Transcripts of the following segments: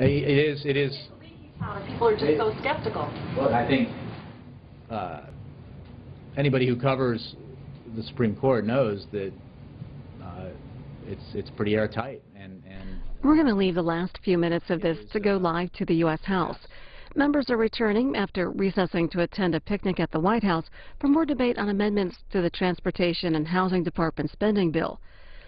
It is. People are just so skeptical. Well, I think anybody who covers the Supreme Court knows that it's pretty airtight. And we're going to leave the last few minutes of this to go live to the U.S. House. Members are returning after recessing to attend a picnic at the White House for more debate on amendments to the Transportation and Housing Department spending bill.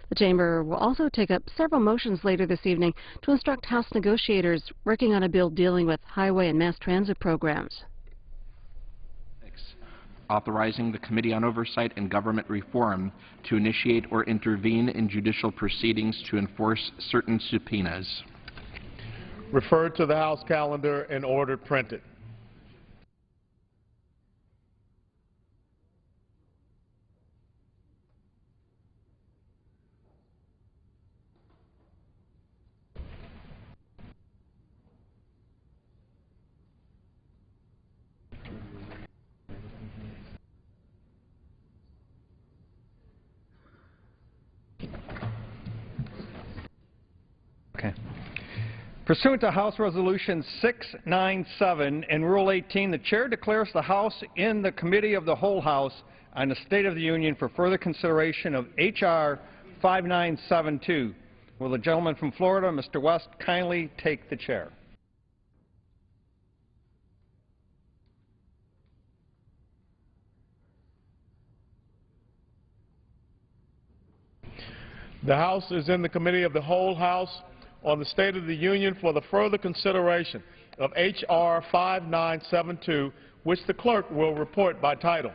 The chamber will also take up several motions later this evening to instruct House negotiators working on a bill dealing with highway and mass transit programs. Authorizing the Committee on Oversight and Government Reform to initiate or intervene in judicial proceedings to enforce certain subpoenas. Referred to the House calendar and ordered printed. Okay. Pursuant to House Resolution 697 and Rule 18, the Chair declares the House in the Committee of the Whole House on the State of the Union for further consideration of H.R. 5972. Will the gentleman from Florida, Mr. West, kindly take the chair? The House is in the Committee of the Whole House on the State of the Union for the further consideration of H.R. 5972, which the clerk will report by title.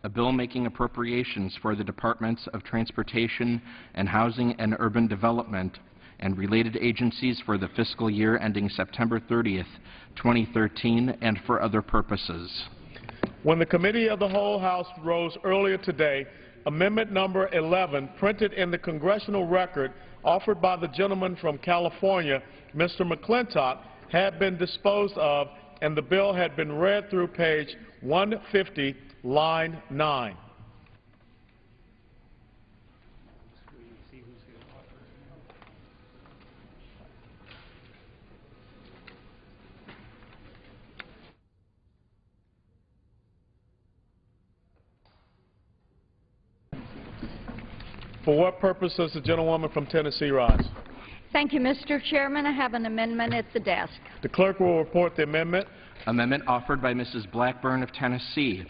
A bill making appropriations for the Departments of Transportation and Housing and Urban Development and related agencies for the fiscal year ending September 30th, 2013, and for other purposes. When the Committee of the Whole House rose earlier today, Amendment number 11, printed in the congressional record, offered by the gentleman from California, Mr. McClintock, had been disposed of, and the bill had been read through page 150, line 9. For what purpose does the gentlewoman from Tennessee rise? Thank you, Mr. Chairman. I have an amendment at the desk. The clerk will report the amendment. Amendment offered by Mrs. Blackburn of Tennessee.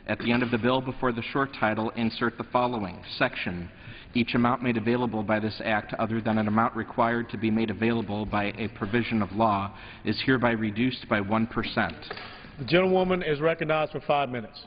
At the end of the bill, before the short title, insert the following section. Each amount made available by this act, other than an amount required to be made available by a provision of law, is hereby reduced by 1%. The gentlewoman is recognized for 5 minutes.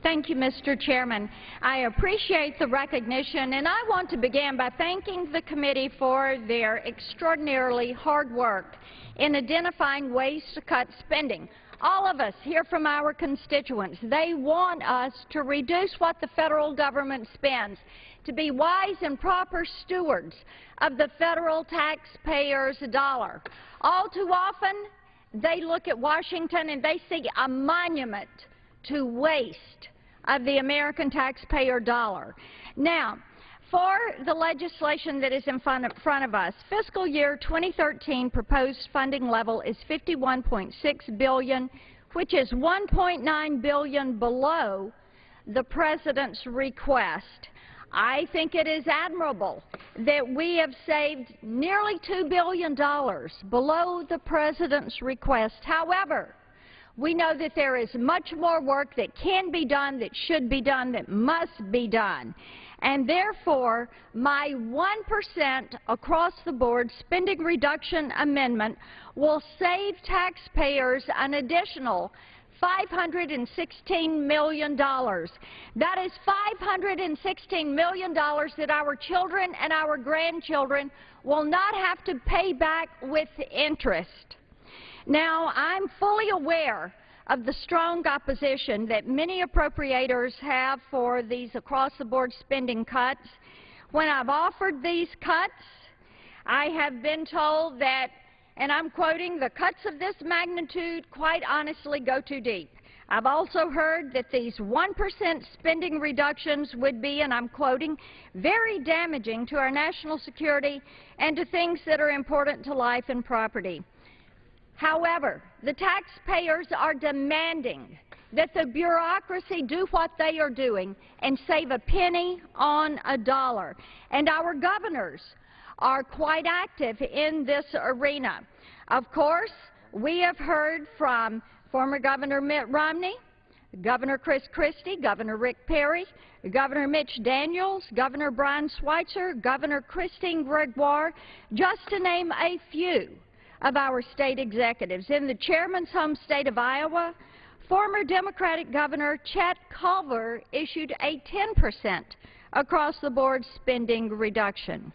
Thank you, Mr. Chairman. I appreciate the recognition, and I want to begin by thanking the committee for their extraordinarily hard work in identifying ways to cut spending. All of us hear from our constituents. They want us to reduce what the federal government spends, to be wise and proper stewards of the federal taxpayers' dollar. All too often, they look at Washington and they see a monument to waste of the American taxpayer dollar. Now, for the legislation that is in front of us, fiscal year 2013 proposed funding level is $51.6 billion, which is $1.9 billion below the President's request. I think it is admirable that we have saved nearly $2 billion below the President's request. However, we know that there is much more work that can be done, that should be done, that must be done. And therefore, my 1% across-the-board spending reduction amendment will save taxpayers an additional $516 million. That is $516 million that our children and our grandchildren will not have to pay back with interest. Now, I'm fully aware of the strong opposition that many appropriators have for these across-the-board spending cuts. When I've offered these cuts, I have been told that, and I'm quoting, the cuts of this magnitude quite honestly go too deep. I've also heard that these 1% spending reductions would be, and I'm quoting, very damaging to our national security and to things that are important to life and property. However, the taxpayers are demanding that the bureaucracy do what they are doing and save a penny on a dollar. And our governors are quite active in this arena. Of course, we have heard from former Governor Mitt Romney, Governor Chris Christie, Governor Rick Perry, Governor Mitch Daniels, Governor Brian Schweitzer, Governor Christine Gregoire, just to name a few of our state executives. In the chairman's home state of Iowa, former Democratic Governor Chet Culver issued a 10% across-the-board spending reduction.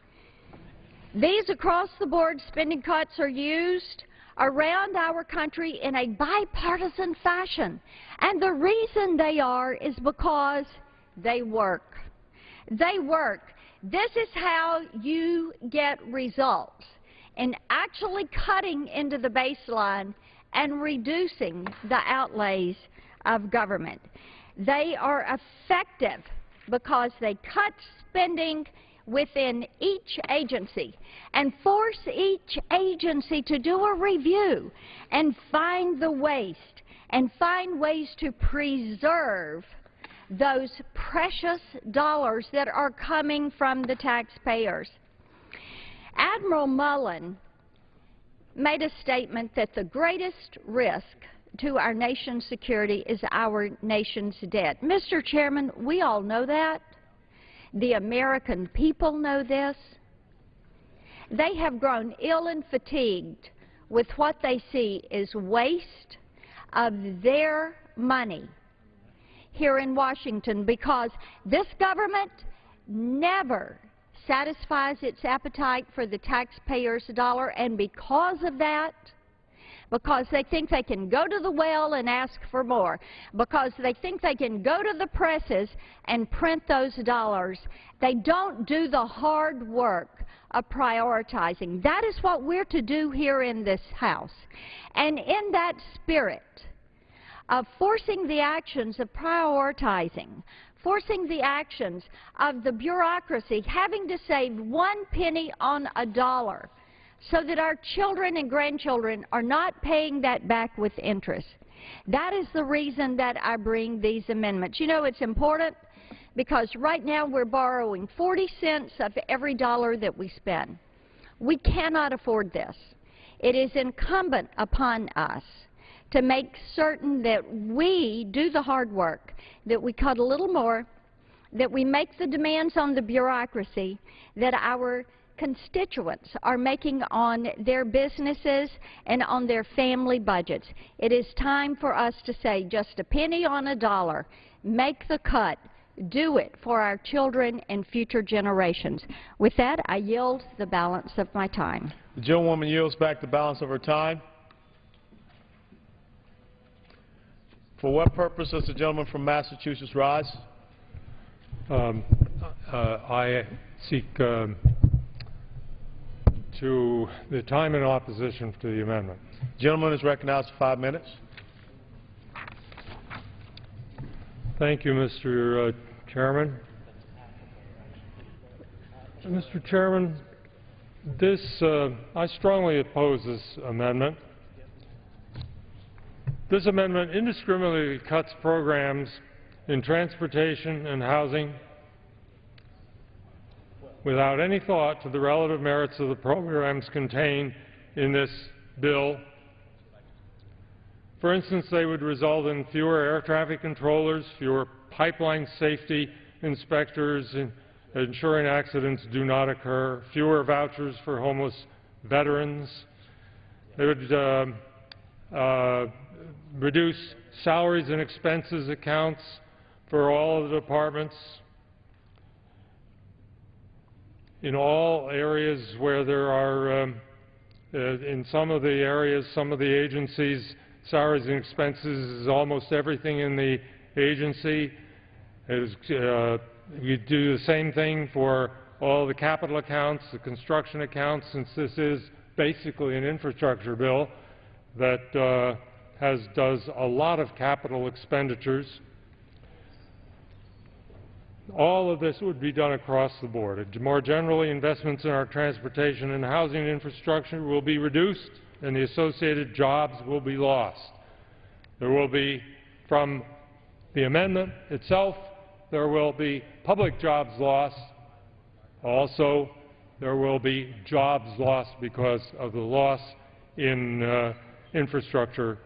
These across-the-board spending cuts are used around our country in a bipartisan fashion. And the reason they are is because they work. They work. This is how you get results in actually cutting into the baseline and reducing the outlays of government. They are effective because they cut spending within each agency and force each agency to do a review and find the waste and find ways to preserve those precious dollars that are coming from the taxpayers. Admiral Mullen made a statement that the greatest risk to our nation's security is our nation's debt. Mr. Chairman, we all know that. The American people know this. They have grown ill and fatigued with what they see as waste of their money here in Washington because this government never satisfies its appetite for the taxpayer's dollar, and because of that, because they think they can go to the well and ask for more, because they think they can go to the presses and print those dollars, they don't do the hard work of prioritizing. That is what we're to do here in this House. And in that spirit of forcing the actions of prioritizing, forcing the actions of the bureaucracy, having to save 1 penny on a dollar, so that our children and grandchildren are not paying that back with interest. That is the reason that I bring these amendments. You know, it's important because right now we're borrowing 40 cents of every dollar that we spend. We cannot afford this. It is incumbent upon us to make certain that we do the hard work, that we cut a little more, that we make the demands on the bureaucracy that our constituents are making on their businesses and on their family budgets. It is time for us to say just a penny on a dollar. Make the cut. Do it for our children and future generations. With that, I yield the balance of my time. The gentlewoman yields back the balance of her time. For what purpose does the gentleman from Massachusetts rise? I seek to the time in opposition to the amendment. The gentleman is recognized for 5 minutes. Thank you, Mr. Chairman. Mr. Chairman, I strongly oppose this amendment. This amendment indiscriminately cuts programs in transportation and housing without any thought to the relative merits of the programs contained in this bill. For instance, they would result in fewer air traffic controllers, fewer pipeline safety inspectors ensuring accidents do not occur, fewer vouchers for homeless veterans. They would reduce salaries and expenses accounts for all of the departments. In all areas where there are, in some of the areas, some of the agencies, salaries and expenses is almost everything in the agency. We do the same thing for all the capital accounts, the construction accounts, since this is basically an infrastructure bill that does a lot of capital expenditures. All of this would be done across the board. More generally, investments in our transportation and housing infrastructure will be reduced and the associated jobs will be lost. There will be, from the amendment itself, there will be public jobs lost. Also, there will be jobs lost because of the loss in infrastructure,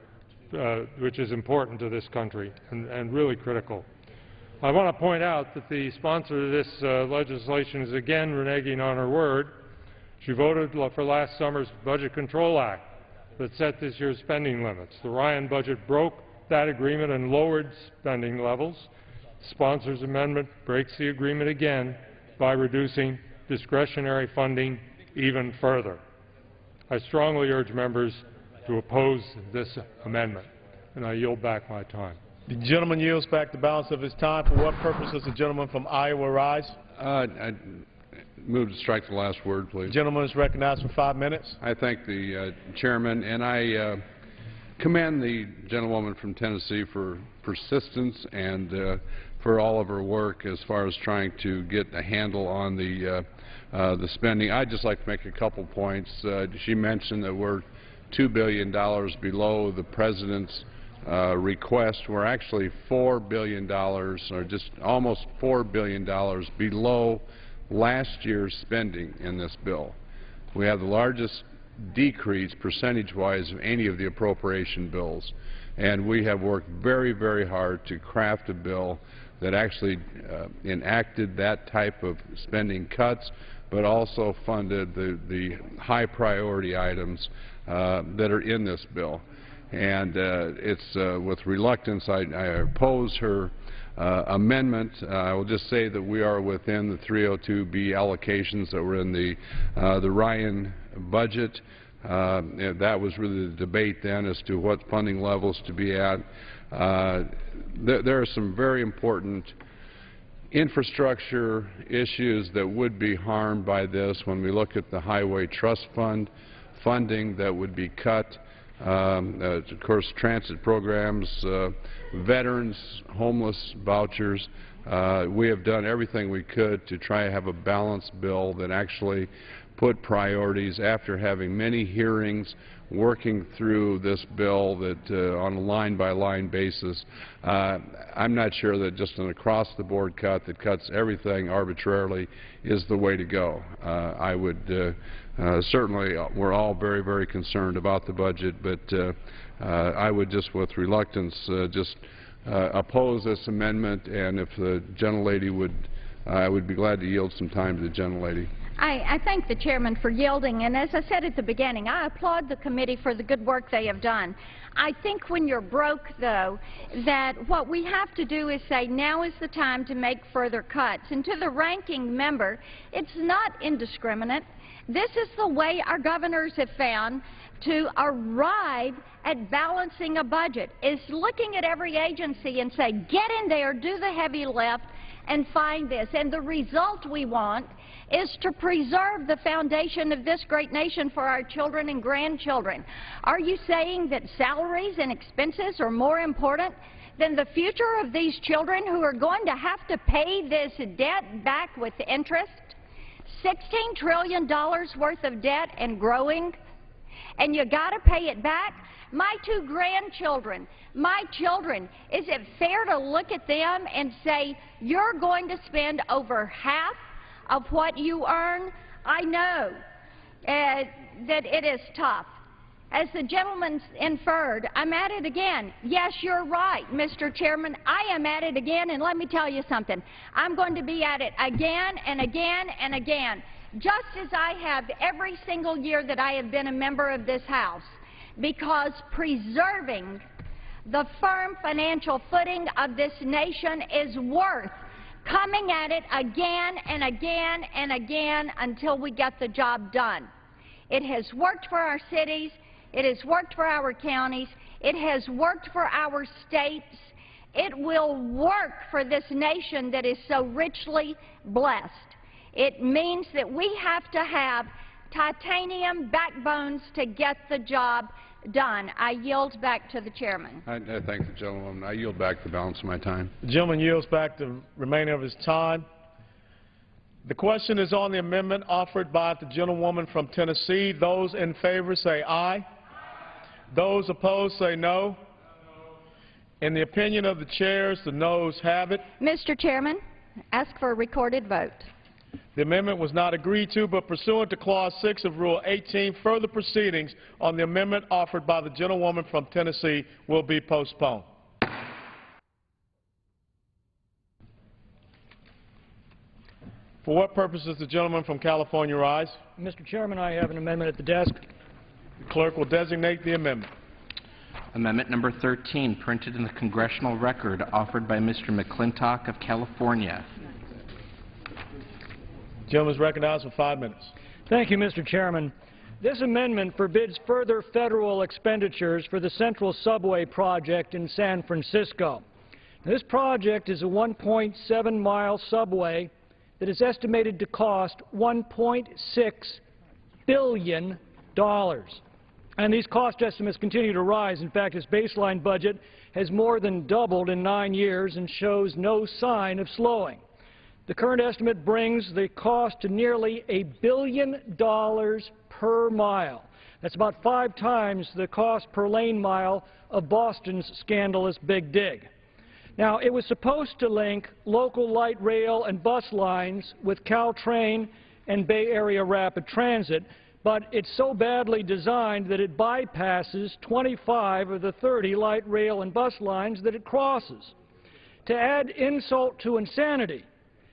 which is important to this country and really critical. I want to point out that the sponsor of this legislation is again reneging on her word. She voted for last summer's Budget Control Act that set this year's spending limits. The Ryan budget broke that agreement and lowered spending levels. The sponsor's amendment breaks the agreement again by reducing discretionary funding even further. I strongly urge members to oppose this amendment, and I yield back my time. The gentleman yields back the balance of his time. For what purpose does the gentleman from Iowa rise? I move to strike the last word, please. The gentleman is recognized for 5 minutes. I thank the chairman, and I commend the gentlewoman from Tennessee for persistence and for all of her work as far as trying to get a handle on the spending. I'd just like to make a couple points. She mentioned that we're $2 billion below the president's request. We're actually $4 billion, or just almost $4 billion below last year's spending in this bill. We have the largest decrease percentage-wise of any of the appropriation bills, and we have worked very, very hard to craft a bill that actually enacted that type of spending cuts, but also funded the high priority items that are in this bill. And it's with reluctance I oppose her amendment. I will just say that we are within the 302B allocations that were in the Ryan budget. That was really the debate then as to what funding levels to be at. There are some very important infrastructure issues that would be harmed by this when we look at the Highway Trust Fund funding that would be cut. Of course, transit programs, veterans, homeless vouchers. We have done everything we could to try to have a balanced bill that actually put priorities after having many hearings, working through this bill that on a line-by-line basis. I'm not sure that just an across-the-board cut that cuts everything arbitrarily is the way to go. I would certainly, we're all very, very concerned about the budget, but I would just with reluctance just oppose this amendment, and if the gentlelady would, I would be glad to yield some time to the gentlelady. I thank the chairman for yielding, and as I said at the beginning, I applaud the committee for the good work they have done. I think when you're broke, though, that what we have to do is say now is the time to make further cuts. And to the ranking member, it's not indiscriminate. This is the way our governors have found to arrive at balancing a budget, is looking at every agency and say, get in there, do the heavy lift, and find this. And the result we want is to preserve the foundation of this great nation for our children and grandchildren. Are you saying that salaries and expenses are more important than the future of these children who are going to have to pay this debt back with interest? $16 trillion worth of debt and growing, and you got to pay it back? My two grandchildren, my children, is it fair to look at them and say, you're going to spend over half of what you earn? I know that it is tough. As the gentleman inferred, I'm at it again. Yes, you're right, Mr. Chairman. I am at it again, and let me tell you something. I'm going to be at it again and again and again, just as I have every single year that I have been a member of this House, because preserving the firm financial footing of this nation is worth coming at it again and again and again until we get the job done. It has worked for our cities. It has worked for our counties. It has worked for our states. It will work for this nation that is so richly blessed. It means that we have to have titanium backbones to get the job done. I yield back to the chairman. I thank the gentleman. I yield back the balance of my time. The gentleman yields back the remainder of his time. The question is on the amendment offered by the gentlewoman from Tennessee. Those in favor say aye. Those opposed say no. In the opinion of the chairs, the noes have it. Mr. Chairman, ask for a recorded vote. The amendment was not agreed to, but pursuant to Clause 6 of Rule 18, further proceedings on the amendment offered by the gentlewoman from Tennessee will be postponed. For what purpose does the gentleman from California rise? Mr. Chairman, I have an amendment at the desk. The clerk will designate the amendment. Amendment number 13, printed in the Congressional Record, offered by Mr. McClintock of California. The gentleman is recognized for 5 minutes. Thank you, Mr. Chairman. This amendment forbids further federal expenditures for the Central Subway project in San Francisco. This project is a 1.7-mile subway that is estimated to cost $1.6 billion. And these cost estimates continue to rise. In fact, its baseline budget has more than doubled in 9 years and shows no sign of slowing. The current estimate brings the cost to nearly $1 billion per mile. That's about 5 times the cost per lane mile of Boston's scandalous Big Dig. Now, it was supposed to link local light rail and bus lines with Caltrain and Bay Area Rapid Transit, but it's so badly designed that it bypasses 25 of the 30 light rail and bus lines that it crosses. To add insult to insanity,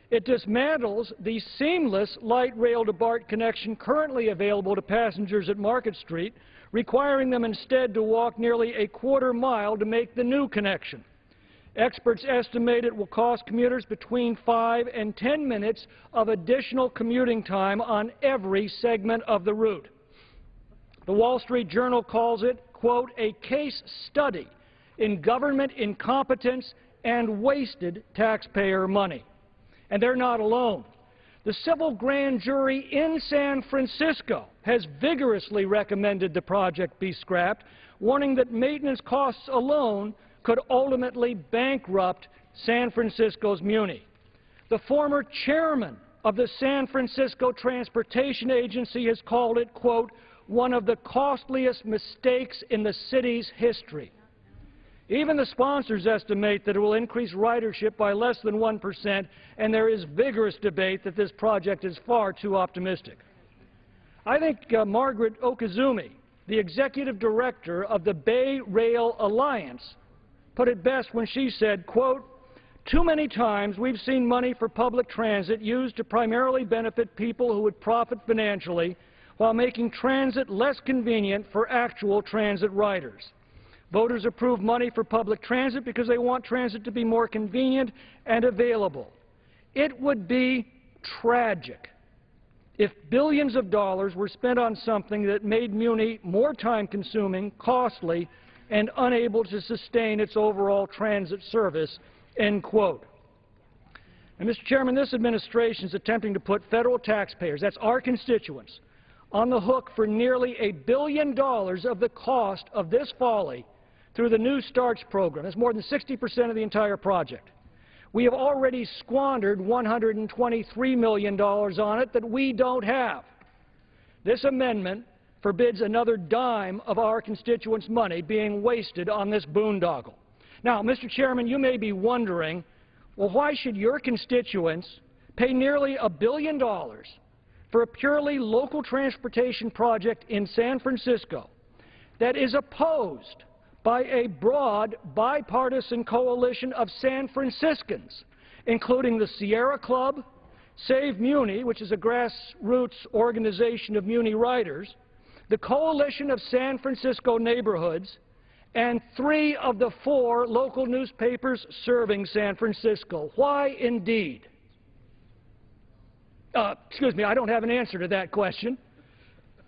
it dismantles the seamless light rail to BART connection currently available to passengers at Market Street, requiring them instead to walk nearly a quarter mile to make the new connection. Experts estimate it will cost commuters between 5 and 10 minutes of additional commuting time on every segment of the route. The Wall Street Journal calls it, quote, a case study in government incompetence and wasted taxpayer money. And they're not alone. The civil grand jury in San Francisco has vigorously recommended the project be scrapped, warning that maintenance costs alone could ultimately bankrupt San Francisco's Muni. The former chairman of the San Francisco Transportation Agency has called it, quote, one of the costliest mistakes in the city's history. Even the sponsors estimate that it will increase ridership by less than 1%, and there is vigorous debate that this project is far too optimistic. I think Margaret Okazumi, the executive director of the Bay Rail Alliance, put it best when she said, quote, too many times we've seen money for public transit used to primarily benefit people who would profit financially while making transit less convenient for actual transit riders. Voters approve money for public transit because they want transit to be more convenient and available. It would be tragic if billions of dollars were spent on something that made Muni more time-consuming, costly, and unable to sustain its overall transit service, end quote. And, Mr. Chairman, this administration is attempting to put federal taxpayers, that's our constituents, on the hook for nearly $1 billion of the cost of this folly through the New Starts program. That's more than 60% of the entire project. We have already squandered $123 million on it that we don't have. This amendment forbids another dime of our constituents' money being wasted on this boondoggle. Now, Mr. Chairman, you may be wondering, well, why should your constituents pay nearly $1 billion for a purely local transportation project in San Francisco that is opposed by a broad bipartisan coalition of San Franciscans, including the Sierra Club, Save Muni, which is a grassroots organization of Muni riders, the Coalition of San Francisco Neighborhoods, and 3 of the 4 local newspapers serving San Francisco. Why indeed? Excuse me, I don't have an answer to that question.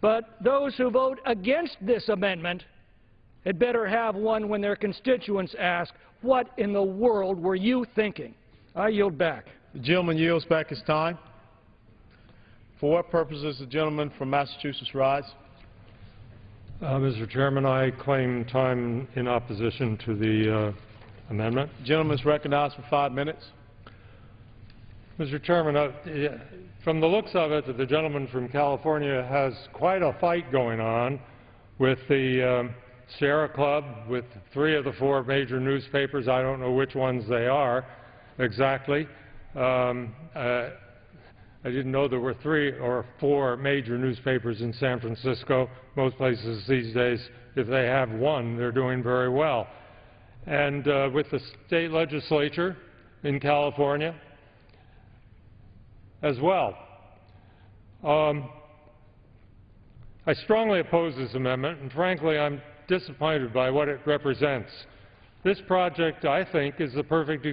But those who vote against this amendment had better have one when their constituents ask, what in the world were you thinking? I yield back. The gentleman yields back his time. For what purpose does the gentleman from Massachusetts rise? Mr. Chairman, I claim time in opposition to the amendment. The gentleman is recognized for 5 minutes. Mr. Chairman, from the looks of it, the gentleman from California has quite a fight going on with the Sierra Club with 3 of the 4 major newspapers. I don't know which ones they are exactly. I didn't know there were 3 or 4 major newspapers in San Francisco. Most places these days, if they have 1, they're doing very well. And with the state legislature in California as well. I strongly oppose this amendment, and frankly, I'm disappointed by what it represents. This project, I think, is a perfect,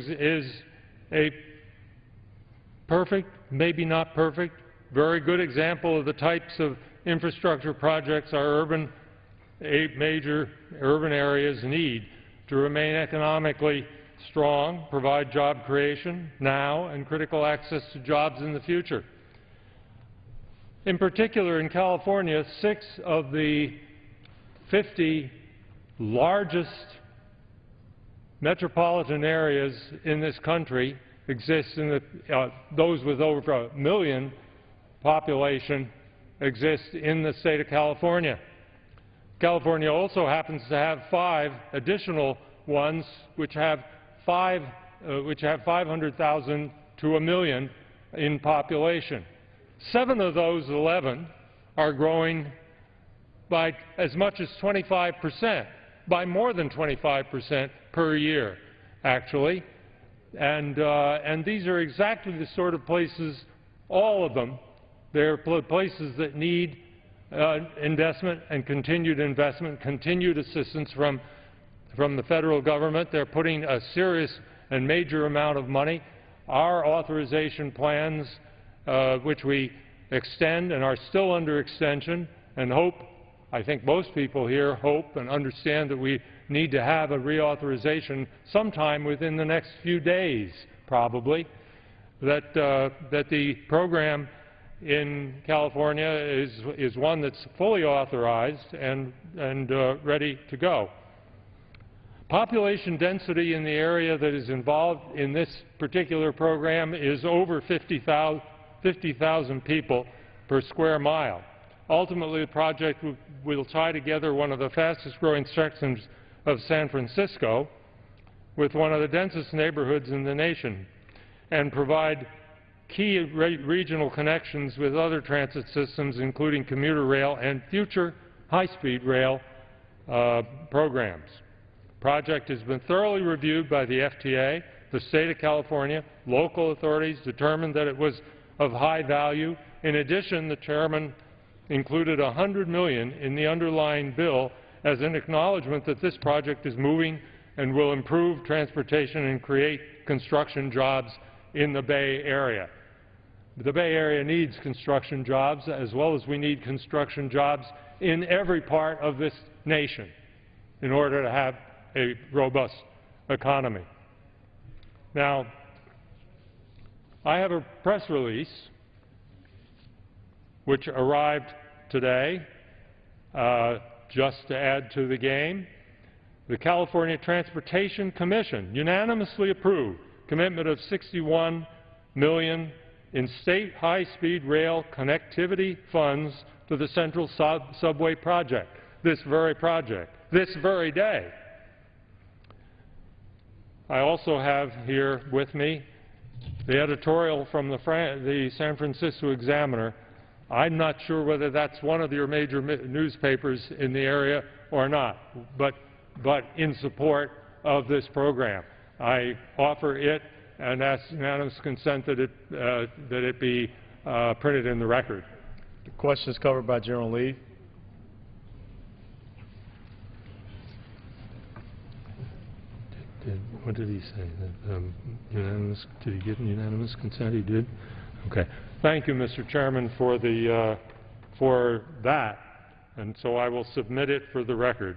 maybe not perfect, very good example of the types of infrastructure projects our major urban areas need to remain economically strong, provide job creation now, and critical access to jobs in the future. In particular, in California, 6 of the 50 largest metropolitan areas in this country exist in those with over 1 million population exist in the state of California. California also happens to have 5 additional ones which have 500,000 to 1 million in population. 7 of those 11 are growing by as much as 25%, by more than 25% per year, actually. And these are exactly the sort of places, all of them, they're places that need investment and continued assistance from the federal government. They're putting a serious and major amount of money. Our authorization plans, which we extend and are still under extension, and hope, I think most people here hope and understand that we need to have a reauthorization sometime within the next few days, probably, that the program in California is one that's fully authorized and ready to go. Population density in the area that is involved in this particular program is over 50,000 people per square mile. Ultimately, the project will tie together one of the fastest-growing sections of San Francisco with one of the densest neighborhoods in the nation and provide key regional connections with other transit systems, including commuter rail and future high-speed rail programs. The project has been thoroughly reviewed by the FTA. The state of California, local authorities determined that it was of high value. In addition, the chairman included $100 million in the underlying bill as an acknowledgement that this project is moving and will improve transportation and create construction jobs in the Bay Area. The Bay Area needs construction jobs, as well as we need construction jobs in every part of this nation in order to have a robust economy. Now, I have a press release which arrived today, just to add to the game. The California Transportation Commission unanimously approved commitment of $61 million in state high-speed rail connectivity funds to the Central Subway project, this very day. I also have here with me the editorial from the San Francisco Examiner. I'm not sure whether that's one of your major newspapers in the area or not, but in support of this program. I offer it and ask unanimous consent that it be printed in the record. The question is covered by General Lee. What did he say? Unanimous? Did he give unanimous consent? He did. Okay. Thank you, Mr. Chairman, for that, and so I will submit it for the record.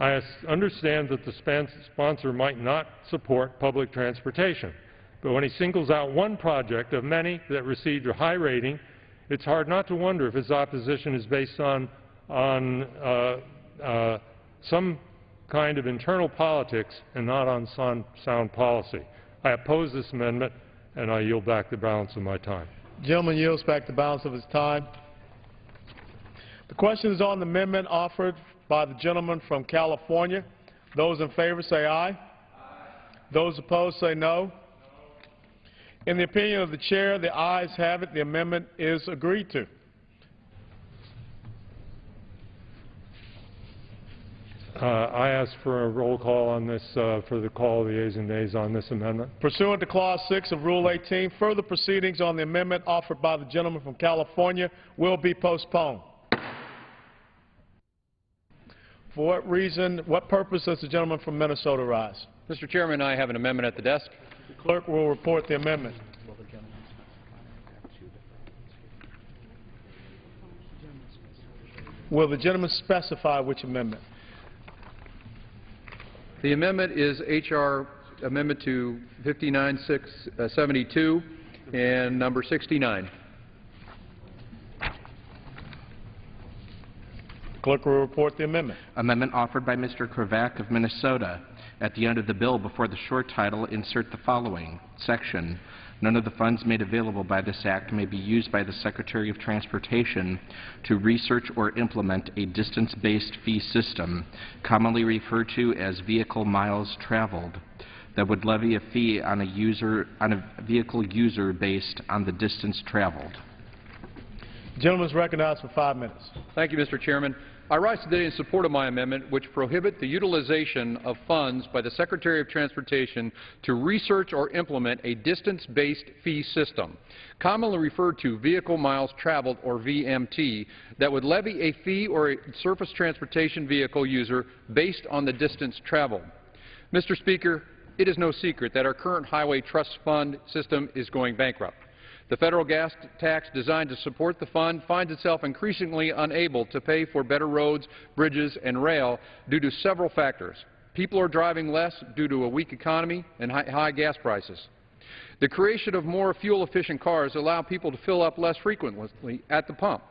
I understand that the sponsor might not support public transportation, but when he singles out one project of many that received a high rating, it's hard not to wonder if his opposition is based on some kind of internal politics and not on sound policy. I oppose this amendment, and I yield back the balance of my time. The gentleman yields back the balance of his time. The question is on the amendment offered by by the gentleman from California. Those in favor say aye. Aye. Those opposed say no. In the opinion of the chair, the ayes have it. The amendment is agreed to. I ask for a roll call on this, for the call of the ayes and nays on this amendment. Pursuant to Clause 6 of Rule 18, further proceedings on the amendment offered by the gentleman from California will be postponed. For what reason, what purpose does the gentleman from Minnesota rise? Mr. Chairman, I have an amendment at the desk. The clerk will report the amendment. Will the gentleman specify which amendment? The amendment is H.R. Amendment to 59-672 and number 69. The clerk will report the amendment. Amendment offered by Mr. Kravac of Minnesota. At the end of the bill, before the short title, insert the following section. None of the funds made available by this act may be used by the Secretary of Transportation to research or implement a distance-based fee system, commonly referred to as vehicle miles traveled, that would levy a fee on a vehicle user based on the distance traveled. The gentleman is recognized for 5 minutes. Thank you, Mr. Chairman. I rise today in support of my amendment, which prohibits the utilization of funds by the Secretary of Transportation to research or implement a distance-based fee system, commonly referred to vehicle miles traveled, or VMT, that would levy a fee or a surface transportation vehicle user based on the distance traveled. Mr. Speaker, it is no secret that our current highway trust fund system is going bankrupt. The federal gas tax designed to support the fund finds itself increasingly unable to pay for better roads, bridges, and rail due to several factors. People are driving less due to a weak economy and high gas prices. The creation of more fuel-efficient cars allow people to fill up less frequently at the pump.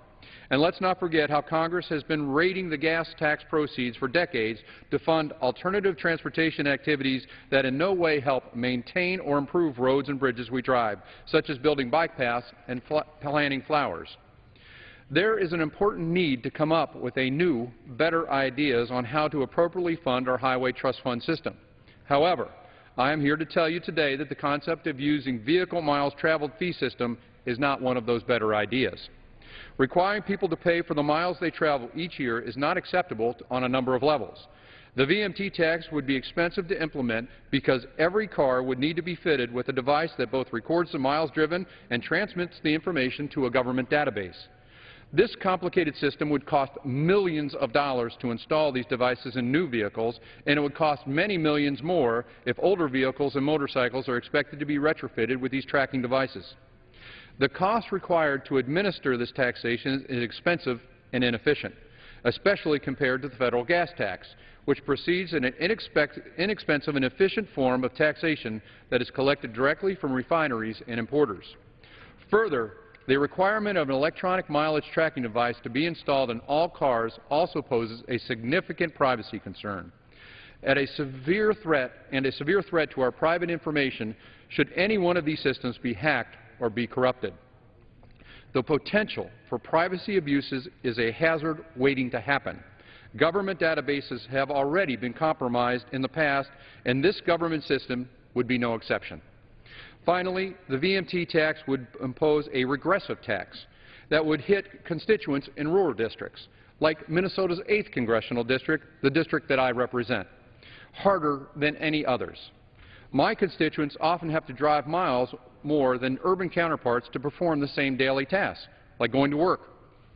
And let's not forget how Congress has been raiding the gas tax proceeds for decades to fund alternative transportation activities that in no way help maintain or improve roads and bridges we drive, such as building bike paths and planting flowers. There is an important need to come up with new, better ideas on how to appropriately fund our highway trust fund system. However, I am here to tell you today that the concept of using vehicle miles traveled fee system is not one of those better ideas. Requiring people to pay for the miles they travel each year is not acceptable on a number of levels. The VMT tax would be expensive to implement because every car would need to be fitted with a device that both records the miles driven and transmits the information to a government database. This complicated system would cost millions of dollars to install these devices in new vehicles, and it would cost many millions more if older vehicles and motorcycles are expected to be retrofitted with these tracking devices. The cost required to administer this taxation is expensive and inefficient, especially compared to the federal gas tax, which proceeds in an inexpensive and efficient form of taxation that is collected directly from refineries and importers. Further, the requirement of an electronic mileage tracking device to be installed in all cars also poses a significant privacy concern. A severe threat to our private information should any one of these systems be hacked or be corrupted. The potential for privacy abuses is a hazard waiting to happen. Government databases have already been compromised in the past, and this government system would be no exception. Finally, the VMT tax would impose a regressive tax that would hit constituents in rural districts, like Minnesota's 8th Congressional District, the district that I represent, harder than any others. My constituents often have to drive miles more than urban counterparts to perform the same daily tasks, like going to work,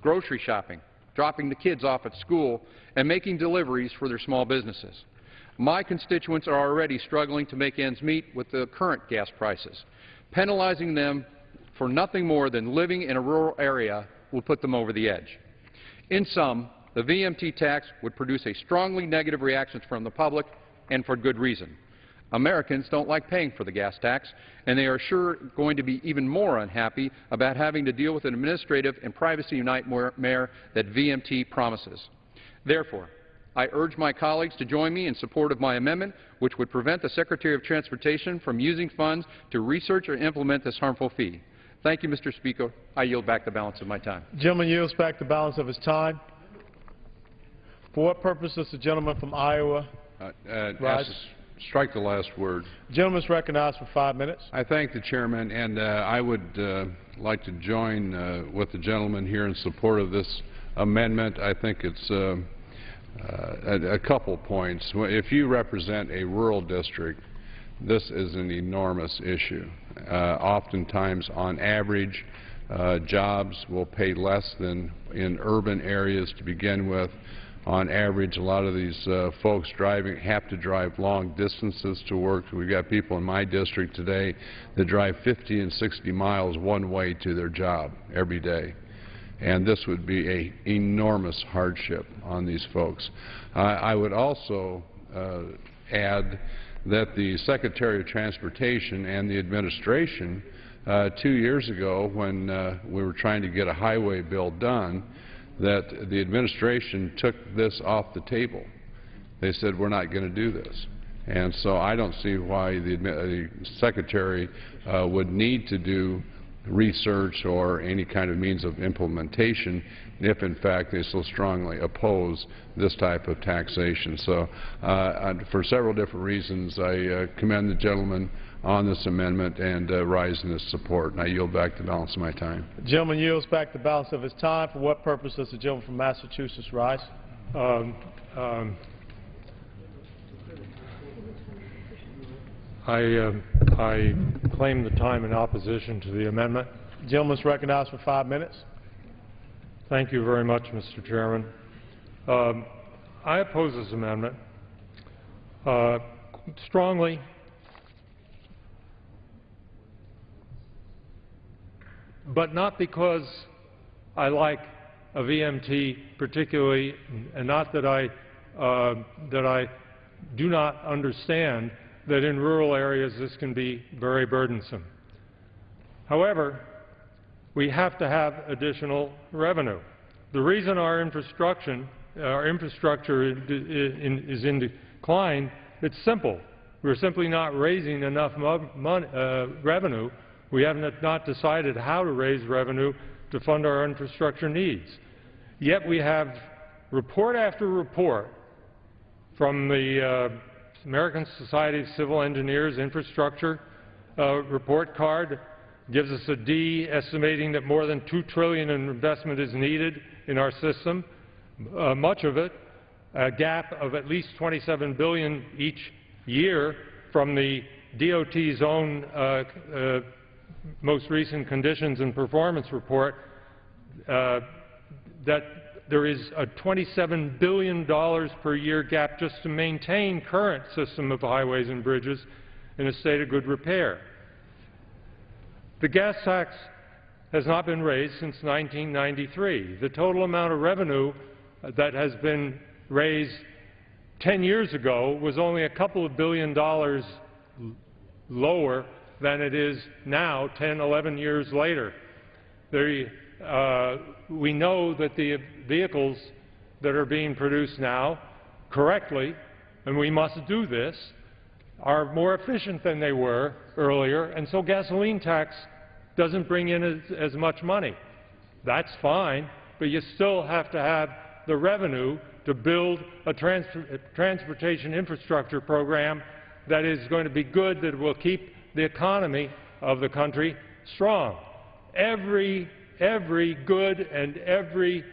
grocery shopping, dropping the kids off at school, and making deliveries for their small businesses. My constituents are already struggling to make ends meet with the current gas prices. Penalizing them for nothing more than living in a rural area will put them over the edge. In sum, the VMT tax would produce a strongly negative reaction from the public, and for good reason. Americans don't like paying for the gas tax, and they are sure going to be even more unhappy about having to deal with an administrative and privacy nightmare that VMT promises. Therefore, I urge my colleagues to join me in support of my amendment, which would prevent the Secretary of Transportation from using funds to research or implement this harmful fee. Thank you, Mr. Speaker. I yield back the balance of my time. The gentleman yields back the balance of his time. For what purpose does the gentleman from Iowa rise? Strike the last word. The gentleman is recognized for 5 minutes. I thank the chairman, and I would like to join with the gentleman here in support of this amendment. I think it's a couple points. If you represent a rural district, this is an enormous issue. Oftentimes, on average, jobs will pay less than in urban areas to begin with. On average, a lot of these folks have to drive long distances to work. We've got people in my district today that drive 50 and 60 miles one way to their job every day. And this would be an enormous hardship on these folks. I would also add that the Secretary of Transportation and the administration 2 years ago, when we were trying to get a highway bill done, that the administration took this off the table. They said, we're not going to do this. And so I don't see why the Secretary would need to do research or any kind of means of implementation if, in fact, they so strongly oppose this type of taxation. So for several different reasons, I commend the gentleman on this amendment and rise in his support. And I yield back the balance of my time. The gentleman yields back the balance of his time. For what purpose does the gentleman from Massachusetts rise? I claim the time in opposition to the amendment. The gentleman is recognized for 5 minutes. Thank you very much, Mr. Chairman. I oppose this amendment strongly. But not because I like a VMT particularly, and not that I do not understand that in rural areas this can be very burdensome. However, we have to have additional revenue. The reason our infrastructure is in decline, it's simple. We're simply not raising enough revenue. We have not decided how to raise revenue to fund our infrastructure needs. Yet we have report after report from the American Society of Civil Engineers infrastructure report card, gives us a D, estimating that more than $2 trillion in investment is needed in our system, much of it a gap of at least $27 billion each year from the DOT's own most recent conditions and performance report, that there is a $27 billion per year gap just to maintain current system of highways and bridges in a state of good repair. The gas tax has not been raised since 1993. The total amount of revenue that has been raised 10 years ago was only a couple of $1 billion lower than it is now, 10, 11 years later. We know that the vehicles that are being produced now, correctly, and we must do this, are more efficient than they were earlier, and so gasoline tax doesn't bring in as much money. That's fine, but you still have to have the revenue to build a transportation infrastructure program that is going to be good, that will keep the economy of the country strong. Every good and every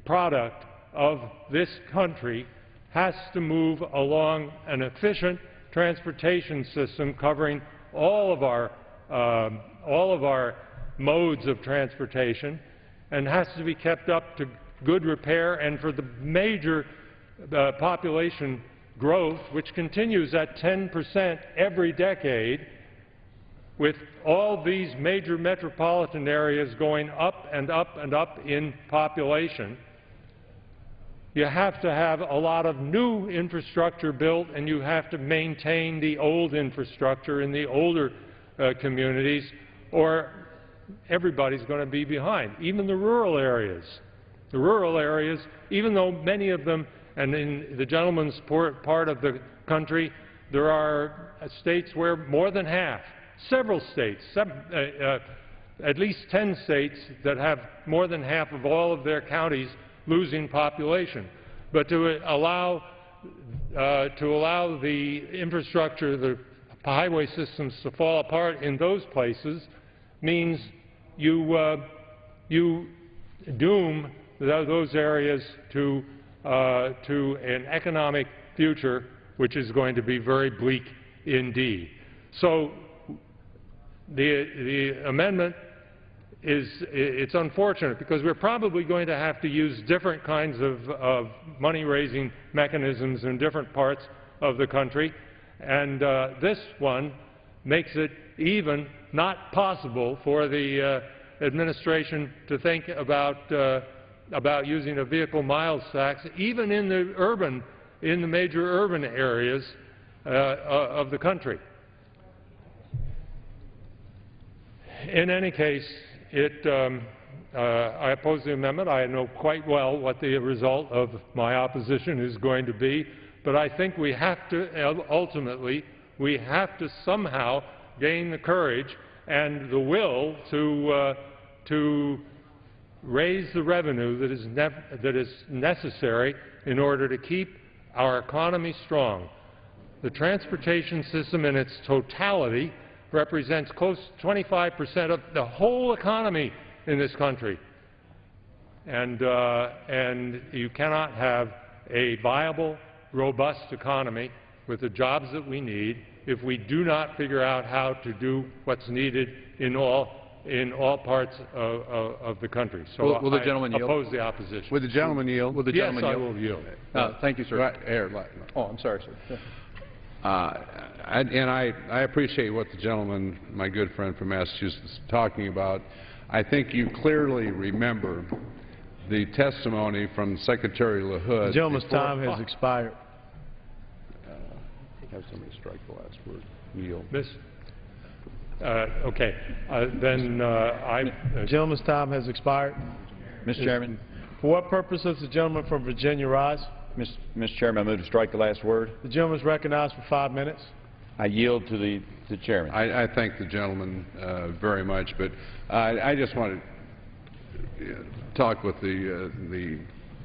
product of this country has to move along an efficient transportation system covering all of our modes of transportation, and has to be kept up to good repair. And for the major population growth, which continues at 10% every decade, with all these major metropolitan areas going up and up and up in population, you have to have a lot of new infrastructure built, and you have to maintain the old infrastructure in the older communities, or everybody's going to be behind. Even the rural areas. The rural areas, even though many of them, and in the gentleman's part of the country, there are states where more than half, several states, at least 10 states that have more than half of all of their counties losing population. but to allow the infrastructure, the highway systems to fall apart in those places means you doom those areas to an economic future which is going to be very bleak indeed. So the amendment it's unfortunate because we're probably going to have to use different kinds of money-raising mechanisms in different parts of the country, and this one makes it even not possible for the administration to think about using a vehicle miles tax, even in the major urban areas of the country. In any case, I oppose the amendment. I know quite well what the result of my opposition is going to be, but I think we have to, ultimately, we have to somehow gain the courage and the will to raise the revenue that is necessary in order to keep our economy strong. The transportation system in its totality represents close to 25% of the whole economy in this country. And you cannot have a viable, robust economy with the jobs that we need if we do not figure out how to do what's needed in all parts of the country. So will the gentleman yield? Oppose the opposition. Would the gentleman yield? Will the gentleman yes, yield? I will yield. Thank you, sir. Right, Oh, I'm sorry, sir. And I appreciate what the gentleman, my good friend from Massachusetts, is talking about. I think you clearly remember the testimony from Secretary LaHood. The gentleman's time has expired. Have somebody strike the last word. Yield. Miss? Okay. The gentleman's time has expired. Mr. Chairman. For what purpose does the gentleman from Virginia rise? Mr. Chairman, I move to strike the last word. The gentleman is recognized for 5 minutes. I yield to the chairman. I thank the gentleman very much, but I just want to talk with the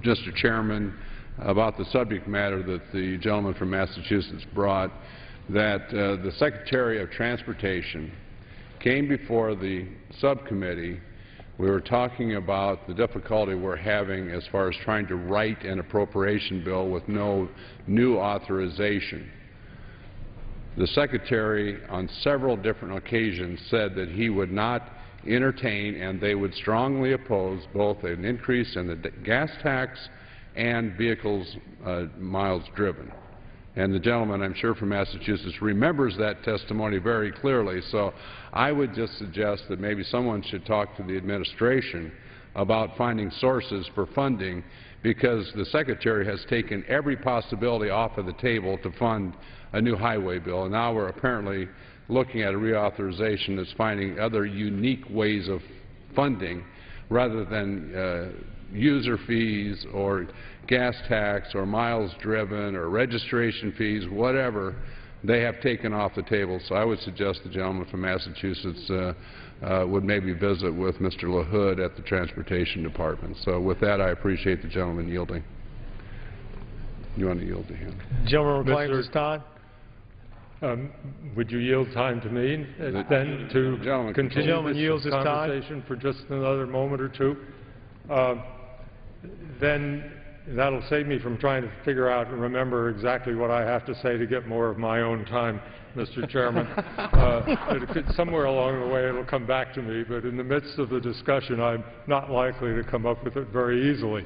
Mr. Chairman about the subject matter that the gentleman from Massachusetts brought, that the Secretary of Transportation came before the subcommittee. We were talking about the difficulty we're having as far as trying to write an appropriation bill with no new authorization. The Secretary on several different occasions said that he would not entertain and they would strongly oppose both an increase in the gas tax and vehicles miles driven. And the gentleman, I'm sure from Massachusetts, remembers that testimony very clearly. So I would just suggest that maybe someone should talk to the administration about finding sources for funding, because the Secretary has taken every possibility off of the table to fund a new highway bill. And now we're apparently looking at a reauthorization that's finding other unique ways of funding rather than user fees or gas tax or miles driven or registration fees, whatever, they have taken off the table. So I would suggest the gentleman from Massachusetts would maybe visit with Mr. LaHood at the Transportation Department. So with that, I appreciate the gentleman yielding. You want to yield to him? The gentleman reclaims his time. Would you yield time to me then to continue this conversation for just another moment or two? Then that'll save me from trying to figure out and remember exactly what I have to say to get more of my own time, Mr. Chairman. Somewhere along the way it'll come back to me, but in the midst of the discussion I'm not likely to come up with it very easily.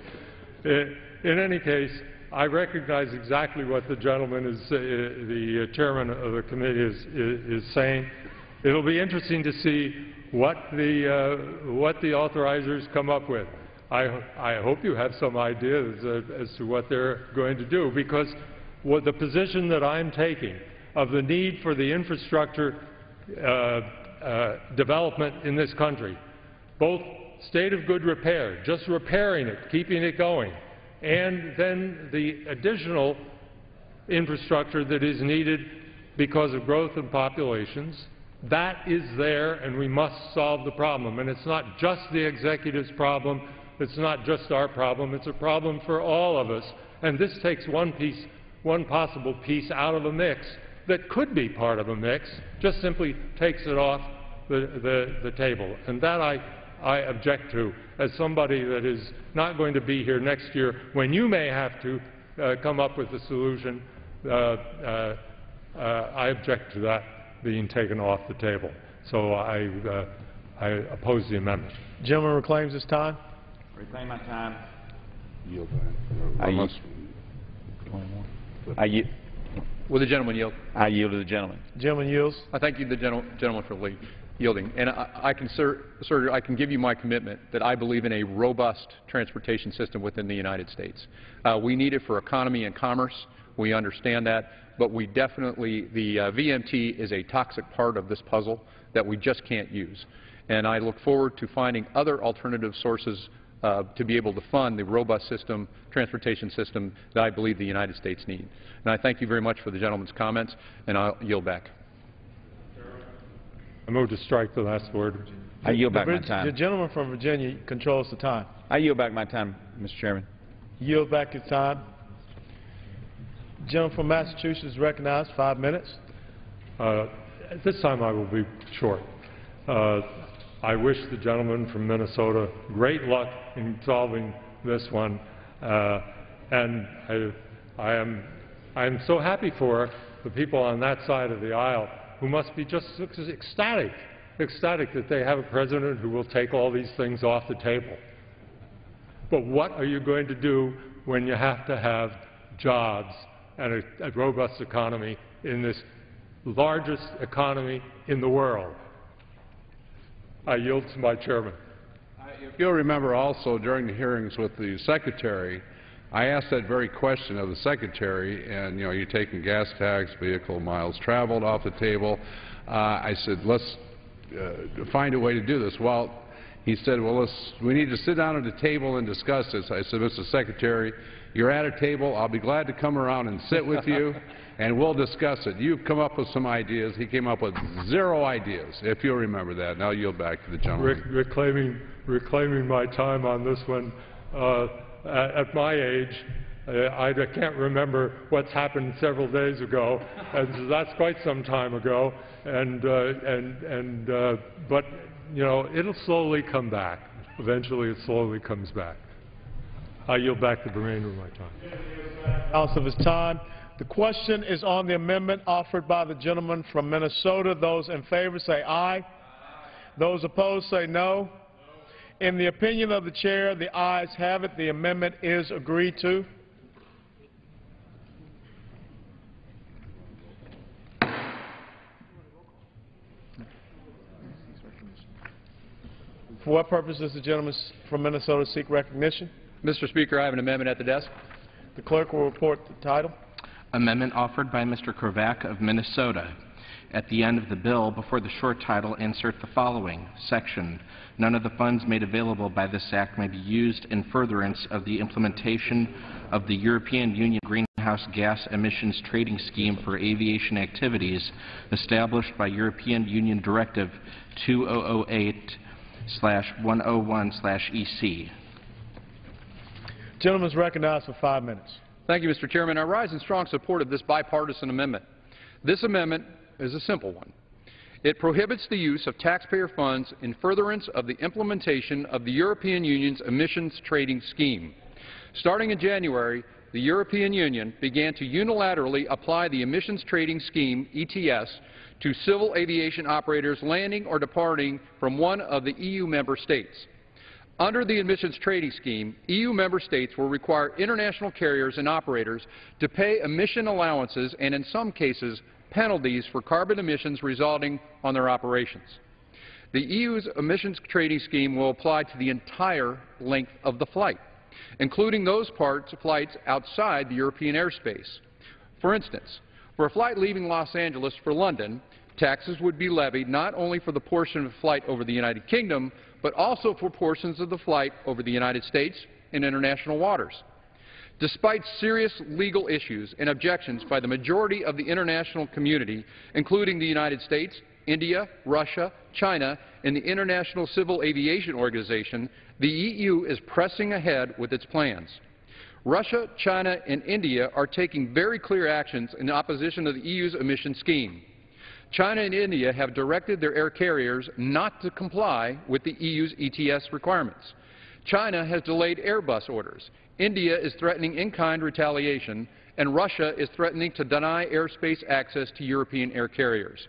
In any case, I recognize exactly what the gentleman the chairman of the committee is saying. It'll be interesting to see what the authorizers come up with. I hope you have some ideas as to what they're going to do, because the position that I'm taking of the need for the infrastructure development in this country, both state of good repair, just repairing it, keeping it going, and then the additional infrastructure that is needed because of growth in populations, that is there, and we must solve the problem. And it's not just the executive's problem, it's not just our problem, it's a problem for all of us, And this takes one possible piece out of a mix that could be part of a mix, just simply takes it off the table. And that I object to as somebody that is not going to be here next year when you may have to come up with a solution. I object to that being taken off the table. So I oppose the amendment. Gentleman reclaims his time. Reclaim my time. Yield back. Will the gentleman yield? I yield to the gentleman. Gentleman yields. I thank you, the gentleman, for yielding. And I can give you my commitment that I believe in a robust transportation system within the United States. We need it for economy and commerce. We understand that. But we definitely, the VMT is a toxic part of this puzzle that we just can't use. And I look forward to finding other alternative sources to be able to fund the robust system, transportation system that I believe the United States needs. And I thank you very much for the gentleman's comments, and I'll yield back. I move to strike the last word. I yield back my time. The gentleman from Virginia controls the time. I yield back my time, Mr. Chairman. Yield back his time. Gentleman from Massachusetts is recognized, 5 minutes. At this time I will be short. I wish the gentleman from Minnesota great luck in solving this one, and I am so happy for the people on that side of the aisle who must be just ecstatic that they have a president who will take all these things off the table. But what are you going to do when you have to have jobs and a robust economy in this largest economy in the world? I yield to my chairman. If you'll remember also during the hearings with the Secretary, I asked that very question of the Secretary, and, you know, you're taking gas tax, vehicle miles traveled off the table. I said, let's find a way to do this. Well, he said, well, we need to sit down at the table and discuss this. I said, Mr. Secretary, you're at a table. I'll be glad to come around and sit with you, and we'll discuss it. You've come up with some ideas. He came up with 0 ideas, if you'll remember that. Now yield back to the gentleman. Reclaiming my time on this one. At my age, I can't remember what's happened several days ago, and that's quite some time ago. But you know, it'll slowly come back. Eventually, it slowly comes back. I yield back the remainder of my time. Balance of his time. The question is on the amendment offered by the gentleman from Minnesota. Those in favor say aye. Those opposed say no. In the opinion of the chair, the ayes have it. The amendment is agreed to. For what purpose does the gentleman from Minnesota seek recognition? Mr. Speaker, I have an amendment at the desk. The clerk will report the title. Amendment offered by Mr. Kravac of Minnesota. At the end of the bill, before the short title, insert the following section. None of the funds made available by this act may be used in furtherance of the implementation of the European Union Greenhouse Gas Emissions Trading Scheme for Aviation Activities established by European Union Directive 2008/101/EC. Gentleman is recognized for 5 minutes. Thank you, Mr. Chairman. I rise in strong support of this bipartisan amendment. This amendment is a simple one. It prohibits the use of taxpayer funds in furtherance of the implementation of the European Union's emissions trading scheme. Starting in January, the European Union began to unilaterally apply the emissions trading scheme, ETS, to civil aviation operators landing or departing from one of the EU member states. Under the emissions trading scheme, EU member states will require international carriers and operators to pay emission allowances and, in some cases, penalties for carbon emissions resulting on their operations. The EU's emissions trading scheme will apply to the entire length of the flight, including those flights outside the European airspace. For instance, for a flight leaving Los Angeles for London, taxes would be levied not only for the portion of the flight over the United Kingdom, but also for portions of the flight over the United States and international waters. Despite serious legal issues and objections by the majority of the international community, including the United States, India, Russia, China, and the International Civil Aviation Organization, the EU is pressing ahead with its plans. Russia, China, and India are taking very clear actions in opposition to the EU's emission scheme. China and India have directed their air carriers not to comply with the EU's ETS requirements. China has delayed Airbus orders. India is threatening in-kind retaliation, and Russia is threatening to deny airspace access to European air carriers.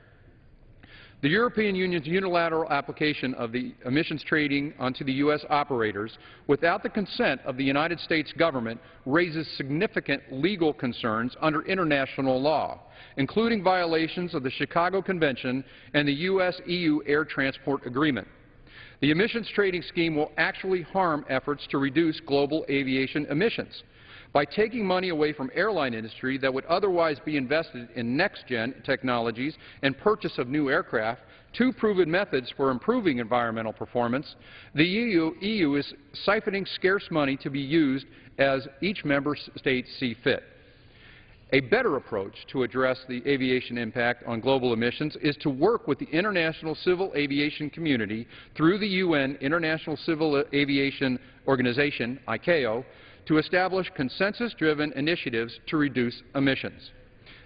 The European Union's unilateral application of the emissions trading onto the U.S. operators without the consent of the United States government raises significant legal concerns under international law, including violations of the Chicago Convention and the U.S.-EU Air Transport Agreement. The emissions trading scheme will actually harm efforts to reduce global aviation emissions. By taking money away from airline industry that would otherwise be invested in next-gen technologies and purchase of new aircraft, two proven methods for improving environmental performance, the EU is siphoning scarce money to be used as each member state see fit. A better approach to address the aviation impact on global emissions is to work with the international civil aviation community through the UN International Civil Aviation Organization, ICAO, to establish consensus-driven initiatives to reduce emissions.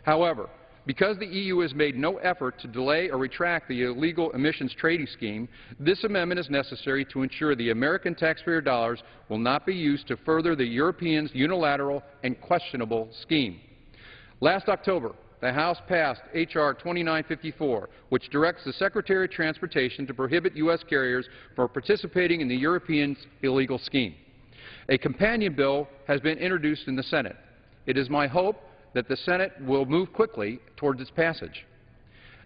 However, because the EU has made no effort to delay or retract the illegal emissions trading scheme, this amendment is necessary to ensure the American taxpayer dollars will not be used to further the Europeans' unilateral and questionable scheme. Last October, the House passed H.R. 2954, which directs the Secretary of Transportation to prohibit U.S. carriers from participating in the Europeans' illegal scheme. A companion bill has been introduced in the Senate. It is my hope that the Senate will move quickly towards its passage.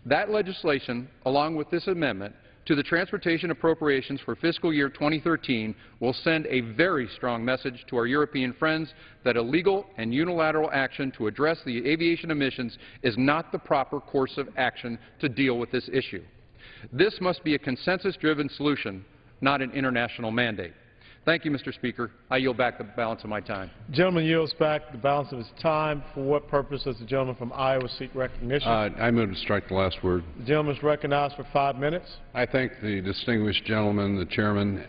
That legislation, along with this amendment to the transportation appropriations for fiscal year 2013, will send a very strong message to our European friends that illegal and unilateral action to address the aviation emissions is not the proper course of action to deal with this issue. This must be a consensus-driven solution, not an international mandate. Thank you, Mr. Speaker. I yield back the balance of my time. The gentleman yields back the balance of his time. For what purpose does the gentleman from Iowa seek recognition? I move to strike the last word. The gentleman is recognized for 5 minutes. I thank the distinguished gentleman, the chairman,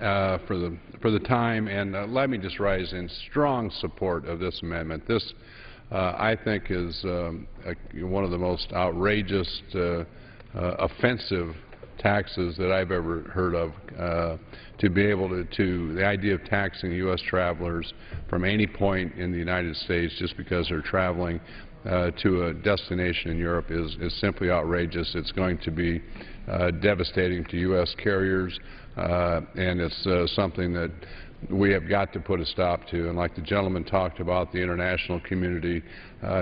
for the time, and let me just rise in strong support of this amendment. This, I think, is one of the most outrageous, offensive taxes that I've ever heard of, to be able to the idea of taxing U.S. travelers from any point in the United States just because they're traveling to a destination in Europe is simply outrageous. It's going to be devastating to U.S. carriers, and it's something that we have got to put a stop to. And like the gentleman talked about, the international community,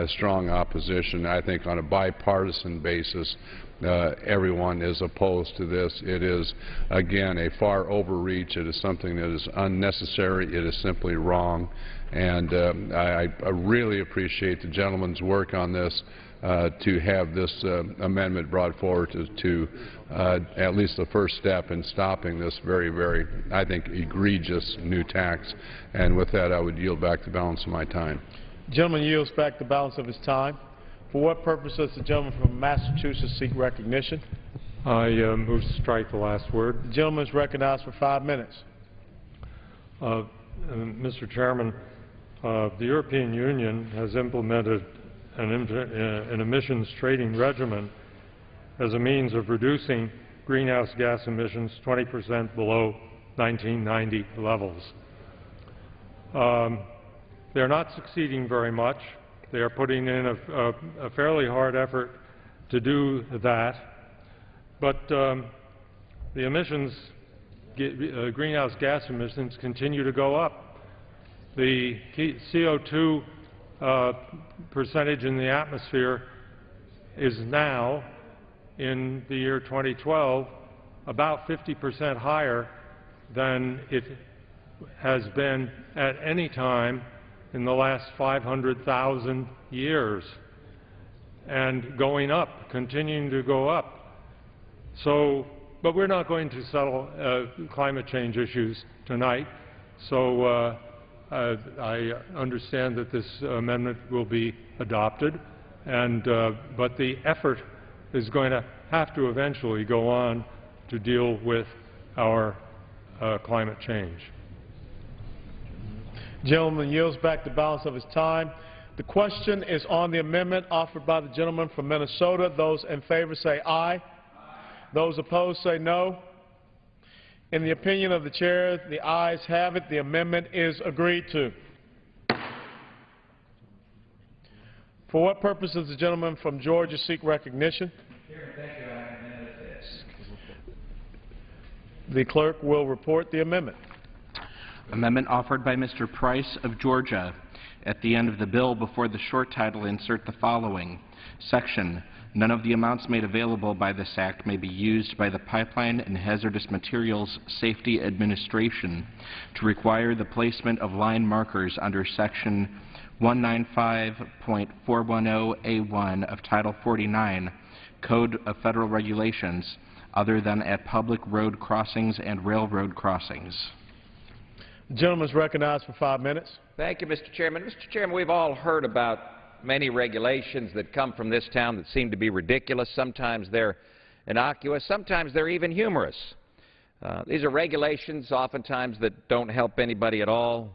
strong opposition. I think on a bipartisan basis, everyone is opposed to this. It is, again, a far overreach. It is something that is unnecessary. It is simply wrong. And I really appreciate the gentleman's work on this to have this amendment brought forward to at least the first step in stopping this very, very, I think, egregious new tax. And with that, I would yield back the balance of my time. The gentleman yields back the balance of his time. For what purpose does the gentleman from Massachusetts seek recognition? I move to strike the last word. The gentleman is recognized for 5 minutes. Mr. Chairman, the European Union has implemented an emissions trading regimen as a means of reducing greenhouse gas emissions 20% below 1990 levels. They're not succeeding very much. They are putting in a fairly hard effort to do that, but the emissions, greenhouse gas emissions, continue to go up. The CO2 percentage in the atmosphere is now, in the year 2012, about 50% higher than it has been at any time in the last 500,000 years, and going up, continuing to go up. So, but we're not going to settle climate change issues tonight, so I understand that this amendment will be adopted, and but the effort is going to have to eventually go on to deal with our climate change. Gentleman yields back the balance of his time. The question is on the amendment offered by the gentleman from Minnesota. Those in favor say aye. Aye. Those opposed say no. In the opinion of the chair, the ayes have it. The amendment is agreed to. For what purpose does the gentleman from Georgia seek recognition? The clerk will report the amendment. Amendment offered by Mr. Price of Georgia. At the end of the bill, before the short title, insert the following. Section, none of the amounts made available by this act may be used by the Pipeline and Hazardous Materials Safety Administration to require the placement of line markers under Section 195.410A1 of Title 49, Code of Federal Regulations, other than at public road crossings and railroad crossings. The gentleman is recognized for 5 minutes. Thank you, Mr. Chairman. Mr. Chairman, we've all heard about many regulations that come from this town that seem to be ridiculous. Sometimes they're innocuous. Sometimes they're even humorous. These are regulations oftentimes that don't help anybody at all.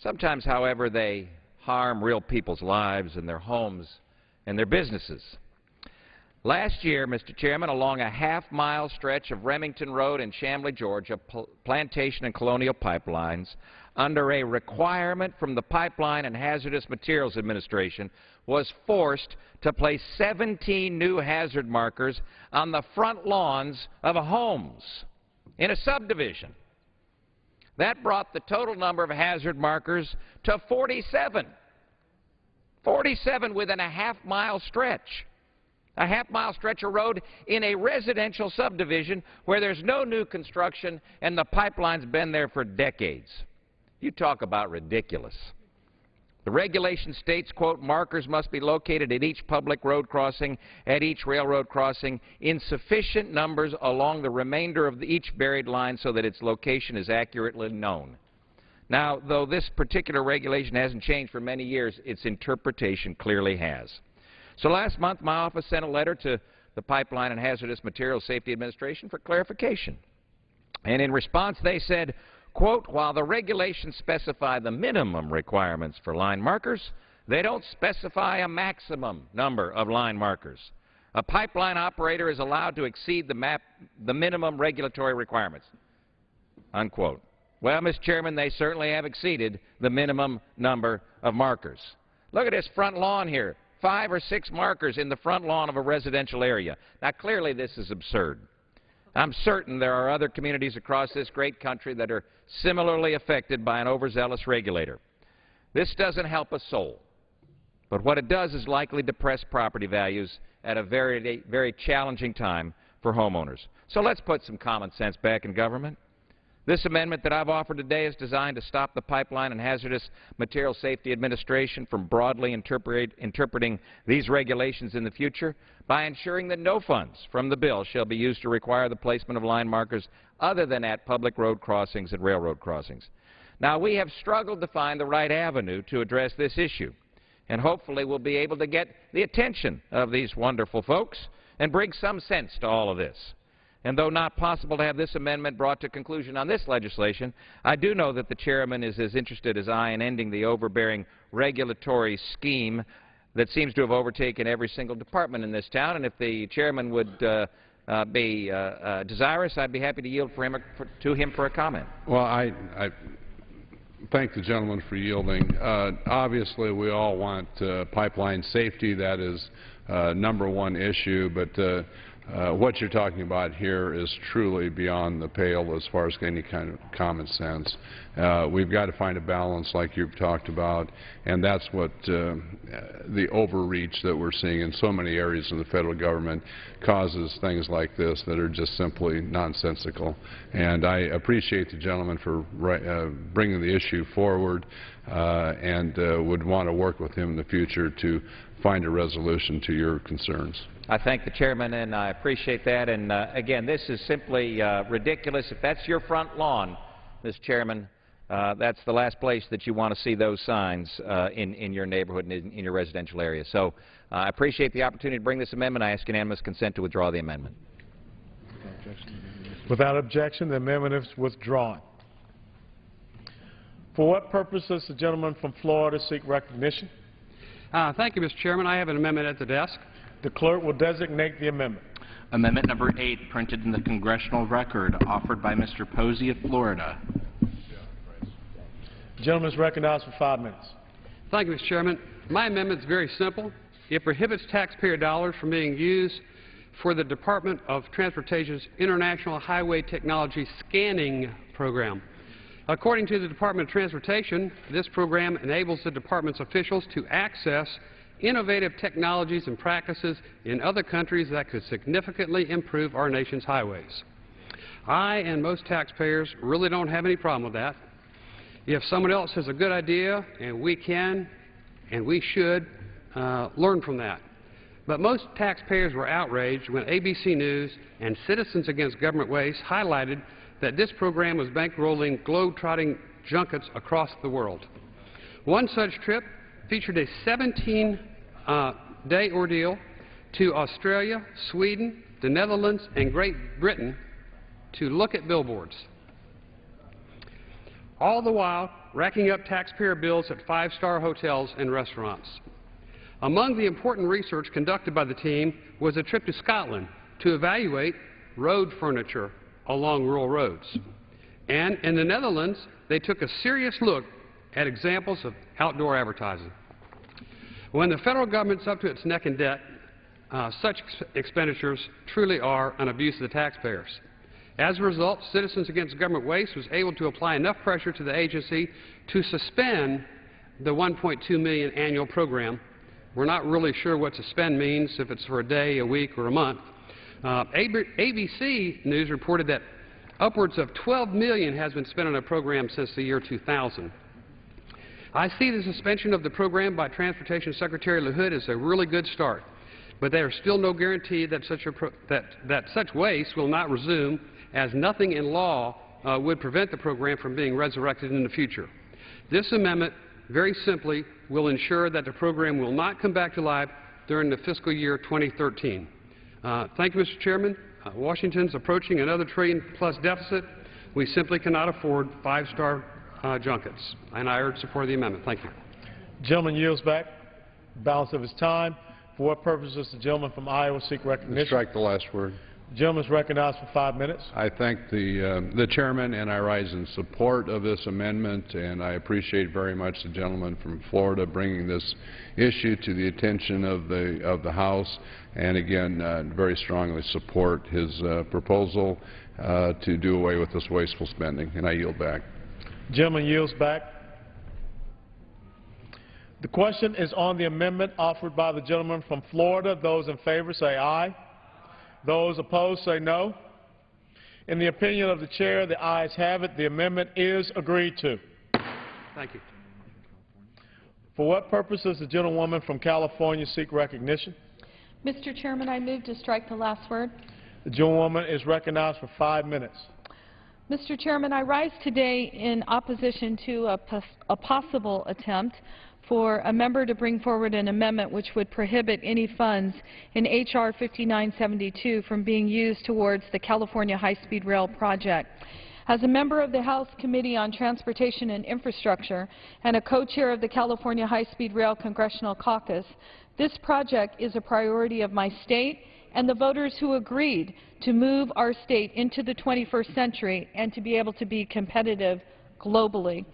Sometimes, however, they harm real people's lives and their homes and their businesses. Last year, Mr. Chairman, along a half-mile stretch of Remington Road in Chamblee, Georgia, Plantation and Colonial Pipelines, under a requirement from the Pipeline and Hazardous Materials Administration, was forced to place 17 new hazard markers on the front lawns of homes in a subdivision. That brought the total number of hazard markers to 47. 47 within a half-mile stretch. A half-mile stretch of road in a residential subdivision where there's no new construction and the pipeline's been there for decades. You talk about ridiculous. The regulation states, quote, markers must be located at each public road crossing, at each railroad crossing, in sufficient numbers along the remainder of each buried line so that its location is accurately known. Now, though this particular regulation hasn't changed for many years, its interpretation clearly has. So last month, my office sent a letter to the Pipeline and Hazardous Materials Safety Administration for clarification. And in response, they said, quote, while the regulations specify the minimum requirements for line markers, they don't specify a maximum number of line markers. A pipeline operator is allowed to exceed the minimum regulatory requirements, unquote. Well, Mr. Chairman, they certainly have exceeded the minimum number of markers. Look at this front lawn here. 5 or 6 markers in the front lawn of a residential area. Now, clearly this is absurd. I'm certain there are other communities across this great country that are similarly affected by an overzealous regulator. This doesn't help a soul. But what it does is likely depress property values at a very, very challenging time for homeowners. So let's put some common sense back in government. This amendment that I've offered today is designed to stop the Pipeline and Hazardous Materials Safety Administration from broadly interpreting these regulations in the future by ensuring that no funds from the bill shall be used to require the placement of line markers other than at public road crossings and railroad crossings. Now, we have struggled to find the right avenue to address this issue, and hopefully we'll be able to get the attention of these wonderful folks and bring some sense to all of this. And though not possible to have this amendment brought to conclusion on this legislation, I do know that the chairman is as interested as I in ending the overbearing regulatory scheme that seems to have overtaken every single department in this town. And if the chairman would be desirous, I'd be happy to yield to him for a comment. Well, I thank the gentleman for yielding. Obviously, we all want pipeline safety. That is #1 issue. But what you're talking about here is truly beyond the pale as far as any kind of common sense. We've got to find a balance like you've talked about, and that's what the overreach that we're seeing in so many areas of the federal government causes things like this that are just simply nonsensical. And I appreciate the gentleman for bringing the issue forward and would want to work with him in the future to find a resolution to your concerns. I thank the chairman, and I appreciate that. And again, this is simply ridiculous. If that's your front lawn, Mr. Chairman, that's the last place that you want to see those signs in your neighborhood and in your residential area. So I appreciate the opportunity to bring this amendment. I ask unanimous consent to withdraw the amendment. Without objection, the amendment is withdrawn. For what purpose does the gentleman from Florida seek recognition? Thank you, Mr. Chairman. I have an amendment at the desk. The clerk will designate the amendment. Amendment number 8, printed in the congressional record, offered by Mr. Posey of Florida. The gentleman is recognized for 5 minutes. Thank you, Mr. Chairman. My amendment is very simple. It prohibits taxpayer dollars from being used for the Department of Transportation's International Highway Technology Scanning Program. According to the Department of Transportation, this program enables the department's officials to access innovative technologies and practices in other countries that could significantly improve our nation's highways. I and most taxpayers really don't have any problem with that. If someone else has a good idea, and we can and we should learn from that. But most taxpayers were outraged when ABC News and Citizens Against Government Waste highlighted that this program was bankrolling globe-trotting junkets across the world. One such trip featured a 17-day ordeal to Australia, Sweden, the Netherlands, and Great Britain to look at billboards, all the while racking up taxpayer bills at five-star hotels and restaurants. Among the important research conducted by the team was a trip to Scotland to evaluate road furniture along rural roads. And in the Netherlands, they took a serious look at examples of outdoor advertising. When the federal government's up to its neck in debt, such expenditures truly are an abuse of the taxpayers. As a result, Citizens Against Government Waste was able to apply enough pressure to the agency to suspend the $1.2 million annual program. We're not really sure what suspend means, if it's for a day, a week, or a month. ABC News reported that upwards of $12 million has been spent on a program since the year 2000. I see the suspension of the program by Transportation Secretary LaHood as a really good start, but there is still no guarantee that such waste will not resume, as nothing in law would prevent the program from being resurrected in the future. This amendment, very simply, will ensure that the program will not come back to life during the fiscal year 2013. Thank you, Mr. Chairman. Washington's approaching another trillion-plus deficit. We simply cannot afford five-star junkets, and I urge support of the amendment. Thank you. Gentleman yields back the balance of his time. For what purpose does the gentleman from Iowa seek recognition? Strike the last word. The gentleman is recognized for 5 minutes. I thank the chairman, and I rise in support of this amendment, and I appreciate very much the gentleman from Florida bringing this issue to the attention of the House, and again, very strongly support his proposal to do away with this wasteful spending, and I yield back. Gentleman yields back. The question is on the amendment offered by the gentleman from Florida. Those in favor say aye. Those opposed say no. In the opinion of the chair, the ayes have it. The amendment is agreed to. Thank you. For what purpose does the gentlewoman from California seek recognition? Mr. Chairman, I move to strike the last word. The gentlewoman is recognized for 5 minutes. Mr. Chairman, I rise today in opposition to a possible attempt for a member to bring forward an amendment which would prohibit any funds in H.R. 5972 from being used towards the California High-Speed Rail project. As a member of the House Committee on Transportation and Infrastructure and a co-chair of the California High-Speed Rail Congressional Caucus, this project is a priority of my state and the voters who agreed to move our state into the 21st century and to be able to be competitive globally.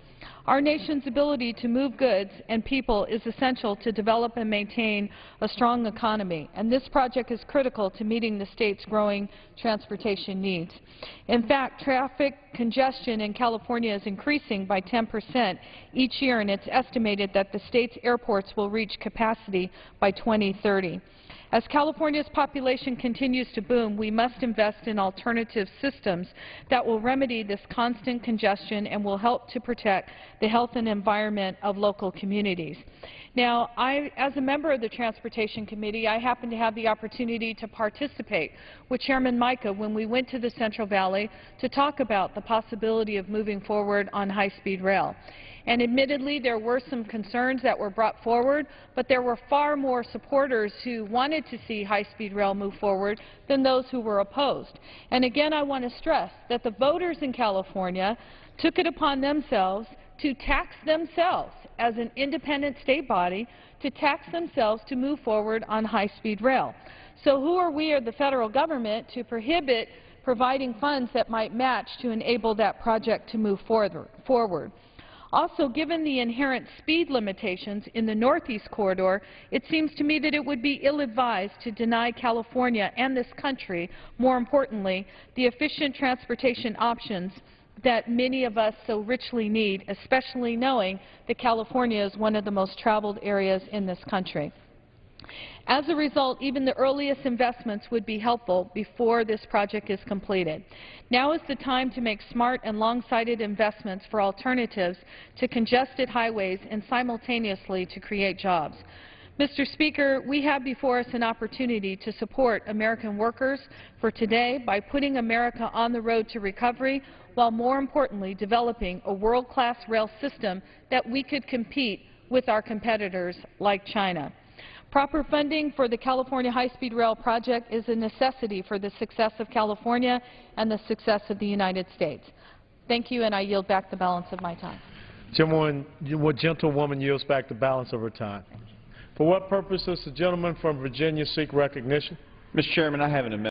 Our nation's ability to move goods and people is essential to develop and maintain a strong economy, and this project is critical to meeting the state's growing transportation needs. In fact, traffic congestion in California is increasing by 10% each year, and it's estimated that the state's airports will reach capacity by 2030. As California's population continues to boom, we must invest in alternative systems that will remedy this constant congestion and will help to protect the health and environment of local communities. Now, as a member of the Transportation Committee, I happened to have the opportunity to participate with Chairman Mica when we went to the Central Valley to talk about the possibility of moving forward on high-speed rail. And admittedly, there were some concerns that were brought forward, but there were far more supporters who wanted to see high-speed rail move forward than those who were opposed. And again, I want to stress that the voters in California took it upon themselves to tax themselves as an independent state body, to tax themselves to move forward on high-speed rail. So who are we or the federal government to prohibit providing funds that might match to enable that project to move forward? Also, given the inherent speed limitations in the Northeast Corridor, it seems to me that it would be ill-advised to deny California and this country, more importantly, the efficient transportation options that many of us so richly need, especially knowing that California is one of the most traveled areas in this country. As a result, even the earliest investments would be helpful before this project is completed. Now is the time to make smart and long-sighted investments for alternatives to congested highways and simultaneously to create jobs. Mr. Speaker, we have before us an opportunity to support American workers for today by putting America on the road to recovery, while more importantly developing a world-class rail system that we could compete with our competitors like China. Proper funding for the California High-Speed Rail project is a necessity for the success of California and the success of the United States. Thank you, and I yield back the balance of my time. Gentlewoman yields back the balance of her time. For what purpose does the gentleman from Virginia seek recognition? Mr. Chairman, I have an amendment.